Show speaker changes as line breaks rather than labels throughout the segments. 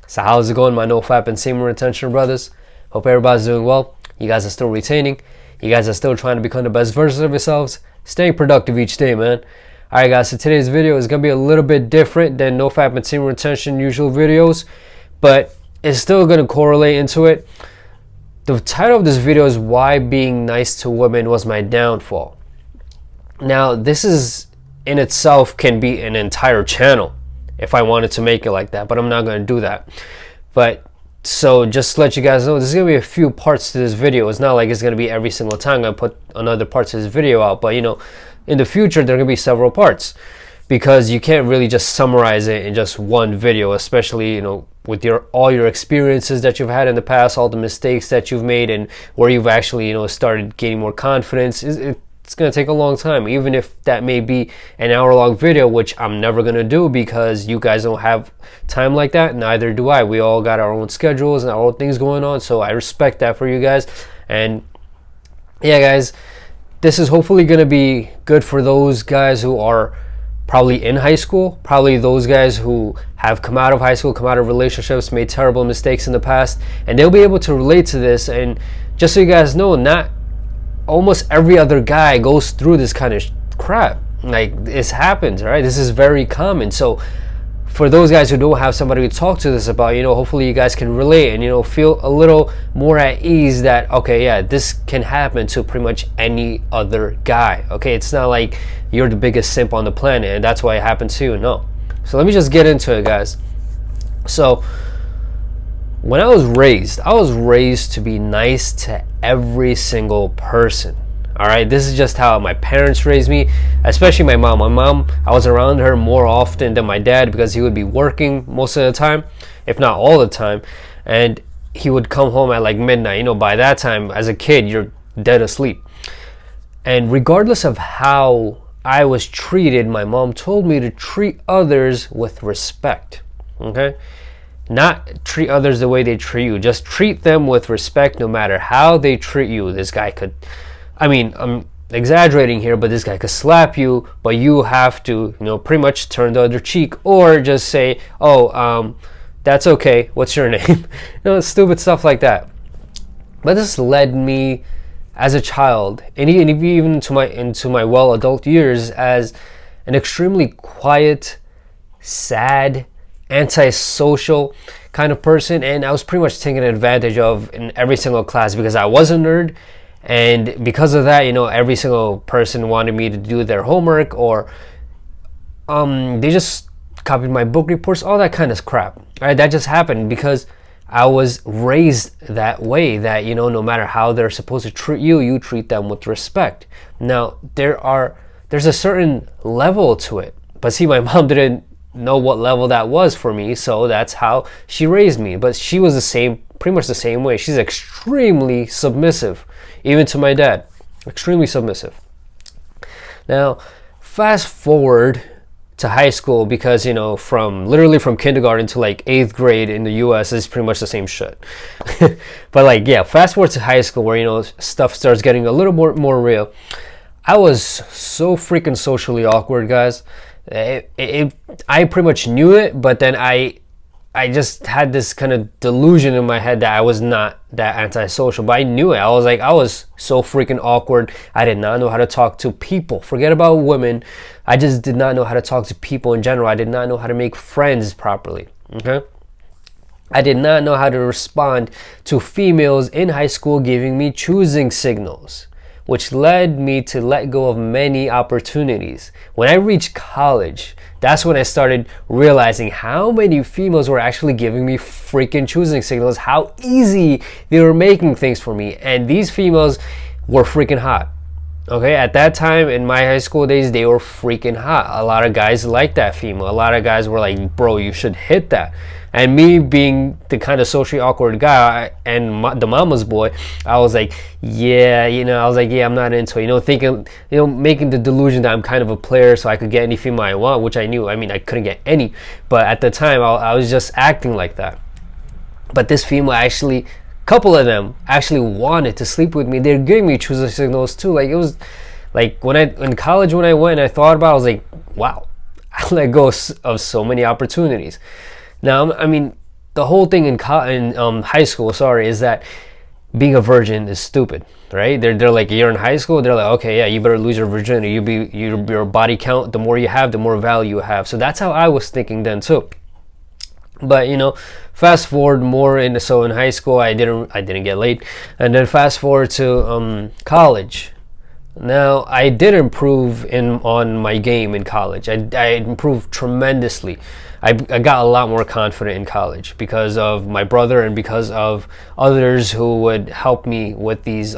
So how's it going, my no-fap and semen retention brothers? Hope everybody's doing well. You guys are still retaining. You guys are still trying to become the best version of yourselves. Staying productive each day, man. Alright guys, so today's video is going to be a little bit different than no-fap and semen retention usual videos, but it's still going to correlate into it. The title of this video is Why Being Nice to Women Was My Downfall. Now, this is in itself can be an entire channel if I wanted to make it like that, but I'm not going to do that. But so just to let you guys know, there's going to be a few parts to this video. It's not like it's going to be every single time I'm going to put another part to this video out, but you know, in the future there are going to be several parts, because you can't really just summarize it in just one video, especially, you know, with all your experiences that you've had in the past, all the mistakes that you've made, and where you've actually, you know, started gaining more confidence. It's going to take a long time, even if that may be an hour-long video, which I'm never going to do because you guys don't have time like that. Neither do I. We all got our own schedules and our own things going on, so I respect that for you guys. And yeah, guys, this is hopefully going to be good for those guys who are probably in high school, probably those guys who have come out of high school, come out of relationships, made terrible mistakes in the past, and they'll be able to relate to this. And just so you guys know, not almost every other guy goes through this kind of crap. Like, this happens, right? This is very common. So for those guys who don't have somebody to talk to this about, you know, hopefully you guys can relate and, you know, feel a little more at ease that, okay, yeah, this can happen to pretty much any other guy. Okay, it's not like you're the biggest simp on the planet and that's why it happened to you. No. So let me just get into it, guys. So when I was raised to be nice to every single person. All right, this is just how my parents raised me, especially my mom. My mom, I was around her more often than my dad because he would be working most of the time, if not all the time, and he would come home at like midnight. You know, by that time, as a kid, you're dead asleep. And regardless of how I was treated, my mom told me to treat others with respect. Okay? Not treat others the way they treat you. Just treat them with respect no matter how they treat you. This guy could, I mean, I'm exaggerating here, but this guy could slap you, but you have to, you know, pretty much turn the other cheek, or just say, oh, that's okay, what's your name? You know, stupid stuff like that. But this led me as a child, and even into my well adult years, as an extremely quiet, sad, antisocial kind of person. And I was pretty much taken advantage of in every single class because I was a nerd, and because of that, you know, every single person wanted me to do their homework, or they just copied my book reports, all that kind of crap. All right, that just happened because I was raised that way, that, you know, no matter how they're supposed to treat you, you treat them with respect. Now there's a certain level to it, but see, my mom didn't know what level that was for me, so that's how she raised me. But she was pretty much the same way. She's extremely submissive, even to my dad. Extremely submissive. Now fast forward to high school, because, you know, literally from kindergarten to like 8th grade in the US is pretty much the same shit. But like, yeah, fast forward to high school where, you know, stuff starts getting a little more real. I was so freaking socially awkward, guys. I pretty much knew it, but then I just had this kind of delusion in my head that I was not that antisocial, but I knew it. I was so freaking awkward. I did not know how to talk to people. Forget about women. I just did not know how to talk to people in general. I did not know how to make friends properly. Okay? I did not know how to respond to females in high school giving me choosing signals, which led me to let go of many opportunities. When I reached college, that's when I started realizing how many females were actually giving me freaking choosing signals, how easy they were making things for me. And these females were freaking hot. Okay, at that time in my high school days, they were freaking hot. A lot of guys liked that female. A lot of guys were like, bro, you should hit that. And me being the kind of socially awkward guy and the mama's boy, I was like, yeah, you know, I'm not into it. You know, thinking, you know, making the delusion that I'm kind of a player so I could get any female I want, which I knew. I mean, I couldn't get any. But at the time, I was just acting like that. But this female actually, couple of them actually wanted to sleep with me. They're giving me choosing signals too. Like, it was like in college when I went and I thought about it, I was like, wow, I let go of so many opportunities. Now, I mean, the whole thing in high school, sorry, is that being a virgin is stupid, right? They're like, you're in high school, they're like, okay, yeah, you better lose your virginity. Your body count, the more you have, the more value you have. So that's how I was thinking then too. But you know, fast forward more in high school, I didn't get laid, and then fast forward to college. Now I did improve on my game in college. I improved tremendously. I got a lot more confident in college because of my brother and because of others who would help me with these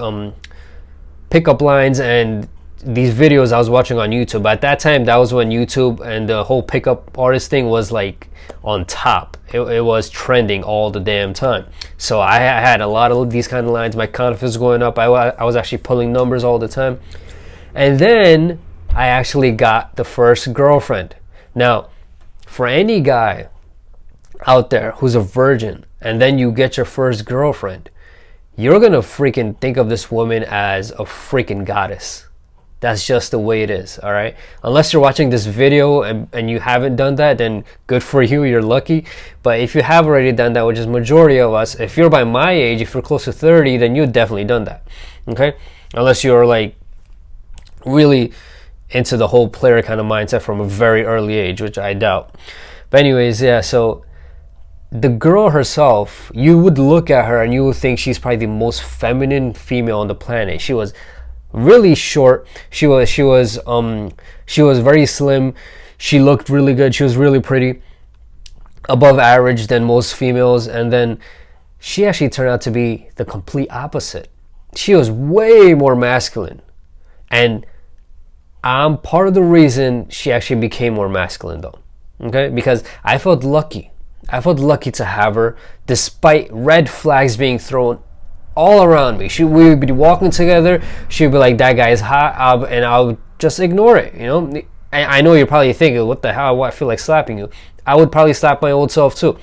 pickup lines and these videos I was watching on YouTube. At that time, that was when YouTube and the whole pickup artist thing was like on top. It was trending all the damn time. So I had a lot of these kind of lines. My confidence was going up. I was actually pulling numbers all the time. And then I actually got the first girlfriend. Now, for any guy out there who's a virgin and then you get your first girlfriend, you're gonna freaking think of this woman as a freaking goddess. That's just the way it is, all right? Unless you're watching this video and you haven't done that, then good for you, you're lucky. But if you have already done that, which is majority of us, if you're by my age, if you're close to 30, then you've definitely done that, okay? Unless you're like really into the whole player kind of mindset from a very early age, which I doubt. But anyways, yeah, so the girl herself, you would look at her and you would think she's probably the most feminine female on the planet. She was really short. She was very slim. She looked really good. She was really pretty, above average than most females. And then she actually turned out to be the complete opposite. She was way more masculine, and I'm part of the reason she actually became more masculine though, okay? Because I felt lucky. I felt lucky to have her, despite red flags being thrown all around me. We would be walking together, she would be like, that guy is hot, and I would just ignore it, you know? I know you're probably thinking, what the hell, I feel like slapping you. I would probably slap my old self too.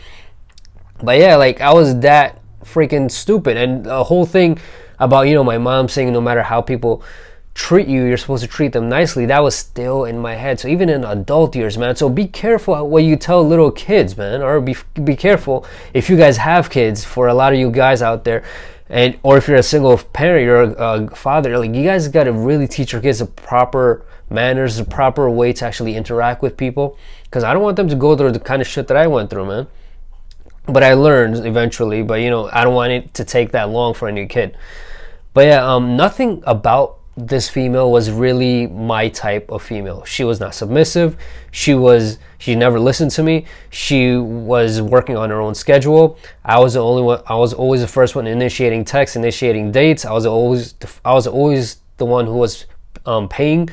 But yeah, like, I was that freaking stupid. And the whole thing about, you know, my mom saying no matter how people treat you, you're supposed to treat them nicely, that was still in my head. So even in adult years, man, so be careful what you tell little kids, man, or be careful if you guys have kids. For a lot of you guys out there, and or if you're a single parent, you're a father, like, you guys got to really teach your kids the proper manners, the proper way to actually interact with people, because I don't want them to go through the kind of shit that I went through, man. But I learned eventually, but you know, I don't want it to take that long for any kid. But yeah, nothing about this female was really my type of female. She was not submissive. She never listened to me. She was working on her own schedule. I was the only one. I was always the first one initiating texts, initiating dates. I was always the one who was paying.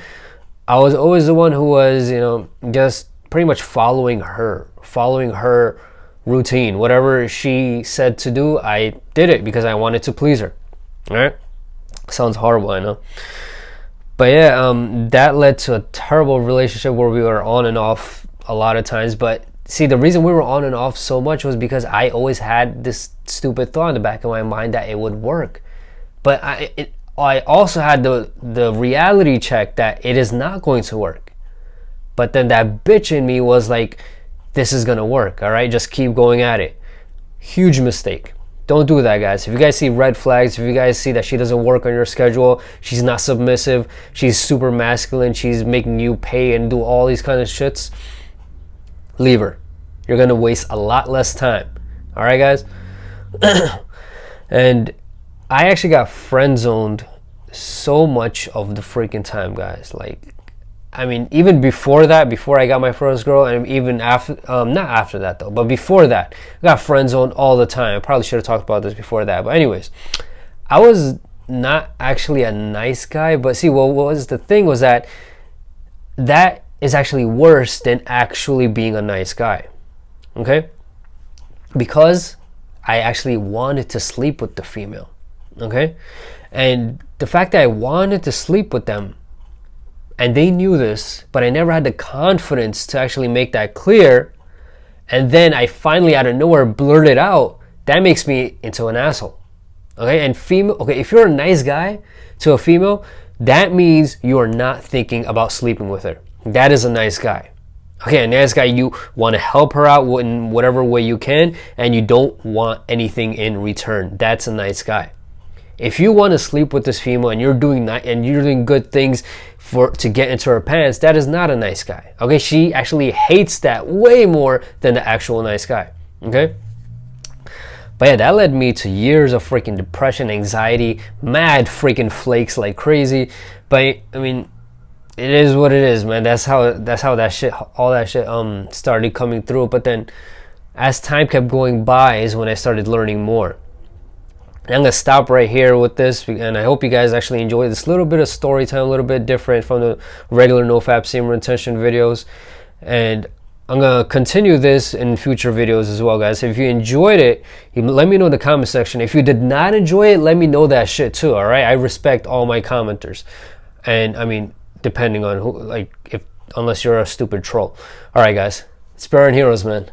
I was always the one who was, you know, just pretty much following her routine. Whatever she said to do, I did it because I wanted to please her. All right. Sounds horrible, I know. But yeah, that led to a terrible relationship where we were on and off a lot of times. But see, the reason we were on and off so much was because I always had this stupid thought in the back of my mind that it would work. But I also had the reality check that it is not going to work. But then that bitch in me was like, this is gonna work, all right? Just keep going at it. Huge mistake. Don't do that, guys. If you guys see red flags, if you guys see that she doesn't work on your schedule, she's not submissive, she's super masculine, she's making you pay and do all these kind of shits, leave her. You're gonna waste a lot less time. All right, guys? And I actually got friend zoned so much of the freaking time, guys. Like, I mean, even before that, before I got my first girl, and even after, not after that though, but before that, I got friend zoned all the time. I probably should have talked about this before that. But anyways, I was not actually a nice guy. But see, what was the thing was that is actually worse than actually being a nice guy. Okay? Because I actually wanted to sleep with the female. Okay? And the fact that I wanted to sleep with them, and they knew this, but I never had the confidence to actually make that clear. And then I finally out of nowhere blurted out, that makes me into an asshole. Okay, and female, okay, if you're a nice guy to a female, that means you are not thinking about sleeping with her. That is a nice guy. Okay, a nice guy, you want to help her out in whatever way you can, and you don't want anything in return. That's a nice guy. If you want to sleep with this female and you're doing good things to get into her pants, that is not a nice guy. Okay, she actually hates that way more than the actual nice guy. Okay. But yeah, that led me to years of freaking depression, anxiety, mad freaking flakes like crazy. But I mean, it is what it is, man. That's how all that shit started coming through. But then as time kept going by is when I started learning more. And I'm gonna stop right here with this, and I hope you guys actually enjoy this little bit of story time, a little bit different from the regular NoFap semen retention videos. And I'm gonna continue this in future videos as well, guys. If you enjoyed it, let me know in the comment section. If you did not enjoy it, let me know that shit too. All right, I respect all my commenters, and I mean, depending on who, like, unless you're a stupid troll. All right, guys, Spirit and Heroes, man.